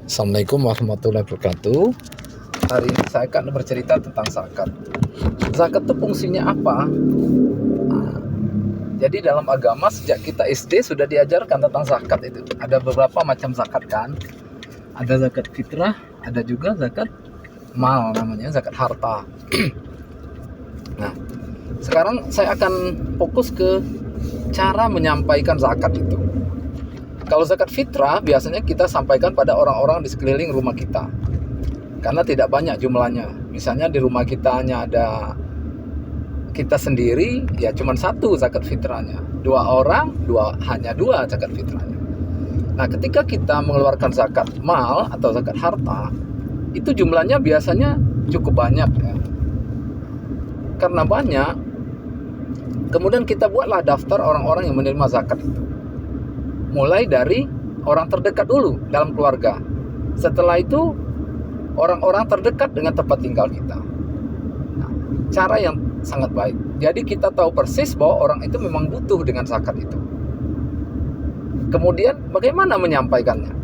Assalamualaikum warahmatullahi wabarakatuh. Hari ini saya akan bercerita tentang zakat. Zakat itu fungsinya apa? Nah, jadi dalam agama sejak kita SD sudah diajarkan tentang zakat itu. Ada beberapa macam zakat kan. Ada zakat fitrah, ada juga zakat mal namanya, zakat harta. Nah, sekarang saya akan fokus ke cara menyampaikan zakat itu. Kalau zakat fitrah biasanya kita sampaikan pada orang-orang di sekeliling rumah kita, karena tidak banyak jumlahnya. Misalnya di rumah kita hanya ada kita sendiri, ya cuma satu zakat fitrahnya. Dua orang, hanya dua zakat fitrahnya. Nah, ketika kita mengeluarkan zakat mal atau zakat harta, itu jumlahnya biasanya cukup banyak ya. Karena banyak, kemudian kita buatlah daftar orang-orang yang menerima zakat itu. Mulai dari orang terdekat dulu dalam keluarga. Setelah itu orang-orang terdekat dengan tempat tinggal kita. Nah, cara yang sangat baik. Jadi kita tahu persis bahwa orang itu memang butuh dengan zakat itu. Kemudian bagaimana menyampaikannya?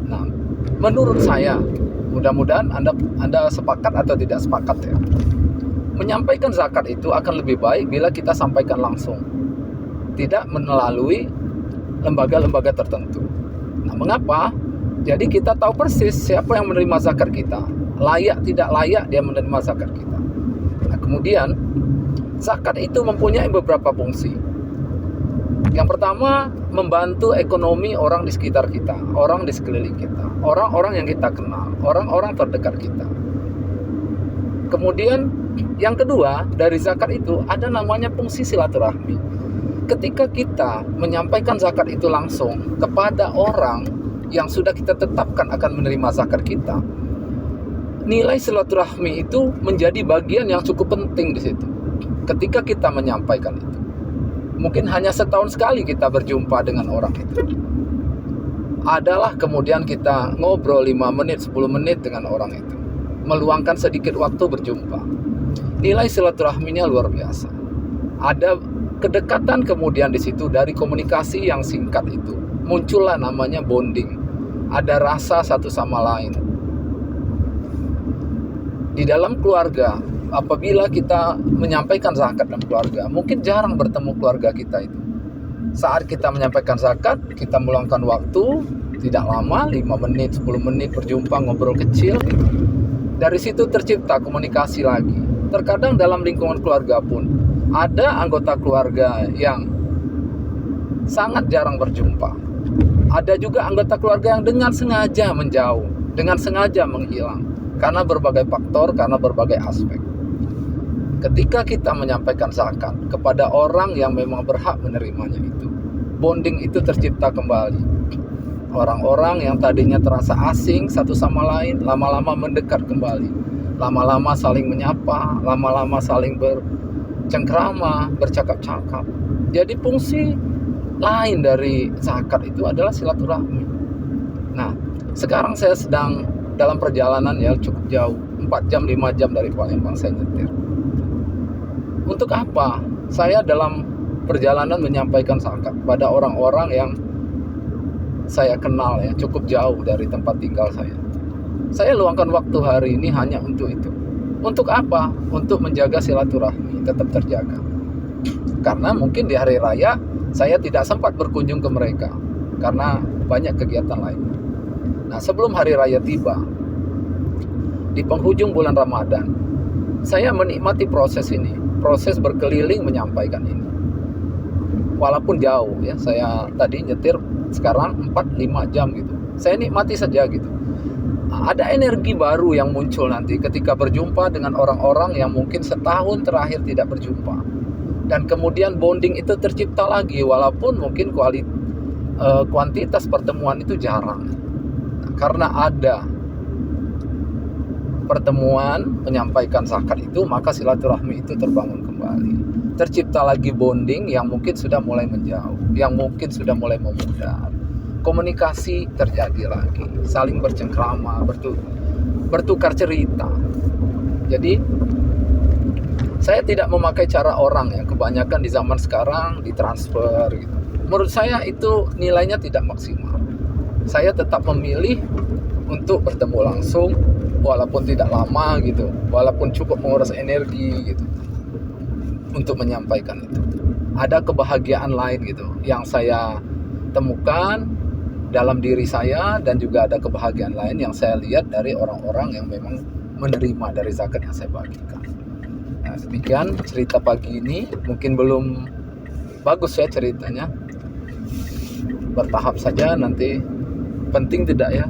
Nah, menurut saya, mudah-mudahan Anda sepakat atau tidak sepakat ya. Menyampaikan zakat itu akan lebih baik bila kita sampaikan langsung, tidak melalui lembaga-lembaga tertentu. Nah, mengapa? Jadi kita tahu persis siapa yang menerima zakat kita, layak tidak layak dia menerima zakat kita. Nah, kemudian zakat itu mempunyai beberapa fungsi. Yang pertama, membantu ekonomi orang di sekitar kita, orang di sekeliling kita, orang-orang yang kita kenal, orang-orang terdekat kita. Kemudian yang kedua, dari zakat itu ada namanya fungsi silaturahmi. Ketika kita menyampaikan zakat itu langsung kepada orang yang sudah kita tetapkan akan menerima zakat kita, nilai silaturahmi itu menjadi bagian yang cukup penting di situ. Ketika kita menyampaikan itu, mungkin hanya setahun sekali kita berjumpa dengan orang itu. Adalah kemudian kita ngobrol 5 menit, 10 menit dengan orang itu, meluangkan sedikit waktu berjumpa. Nilai silaturahminya luar biasa. Ada kedekatan kemudian di situ dari komunikasi yang singkat itu. Muncullah namanya bonding. Ada rasa satu sama lain. Di dalam keluarga, apabila kita menyampaikan zakat dalam keluarga, mungkin jarang bertemu keluarga kita itu. Saat kita menyampaikan zakat, kita meluangkan waktu, tidak lama, 5 menit, 10 menit berjumpa, ngobrol kecil. Dari situ tercipta komunikasi lagi. Terkadang dalam lingkungan keluarga pun, ada anggota keluarga yang sangat jarang berjumpa. Ada juga anggota keluarga yang dengan sengaja menjauh, dengan sengaja menghilang, karena berbagai faktor, karena berbagai aspek. Ketika kita menyampaikan zakat kepada orang yang memang berhak menerimanya itu, bonding itu tercipta kembali. Orang-orang yang tadinya terasa asing satu sama lain, lama-lama mendekat kembali. Lama-lama saling menyapa, lama-lama saling bercengkrama, bercakap-cakap. Jadi fungsi lain dari zakat itu adalah silaturahmi. Nah, sekarang saya sedang dalam perjalanan ya cukup jauh, 4 jam, 5 jam dari Palembang saya nyetir. Untuk apa? Saya dalam perjalanan menyampaikan zakat pada orang-orang yang saya kenal ya, cukup jauh dari tempat tinggal saya. Saya luangkan waktu hari ini hanya untuk itu. Untuk apa? Untuk menjaga silaturahmi tetap terjaga. Karena mungkin di hari raya saya tidak sempat berkunjung ke mereka karena banyak kegiatan lain. Nah, sebelum hari raya tiba, di penghujung bulan Ramadan, saya menikmati proses ini, proses berkeliling menyampaikan ini. Walaupun jauh ya, saya tadi nyetir sekarang 4-5 jam gitu. Saya nikmati saja gitu. Ada energi baru yang muncul nanti ketika berjumpa dengan orang-orang yang mungkin setahun terakhir tidak berjumpa. Dan kemudian bonding itu tercipta lagi, walaupun mungkin kuantitas pertemuan itu jarang. Karena ada pertemuan menyampaikan zakat itu, maka silaturahmi itu terbangun kembali. Tercipta lagi bonding yang mungkin sudah mulai menjauh, yang mungkin sudah mulai memudar. Komunikasi terjadi lagi, saling bercengkrama, bertukar cerita. Jadi saya tidak memakai cara orang yang kebanyakan di zaman sekarang ditransfer gitu. Menurut saya itu nilainya tidak maksimal. Saya tetap memilih untuk bertemu langsung, walaupun tidak lama gitu, walaupun cukup menguras energi gitu, untuk menyampaikan itu. Ada kebahagiaan lain gitu yang saya temukan dalam diri saya, dan juga ada kebahagiaan lain yang saya lihat dari orang-orang yang memang menerima dari zakat yang saya bagikan. Nah, demikian cerita pagi ini. Mungkin belum bagus ya ceritanya, bertahap saja nanti. Penting tidak ya?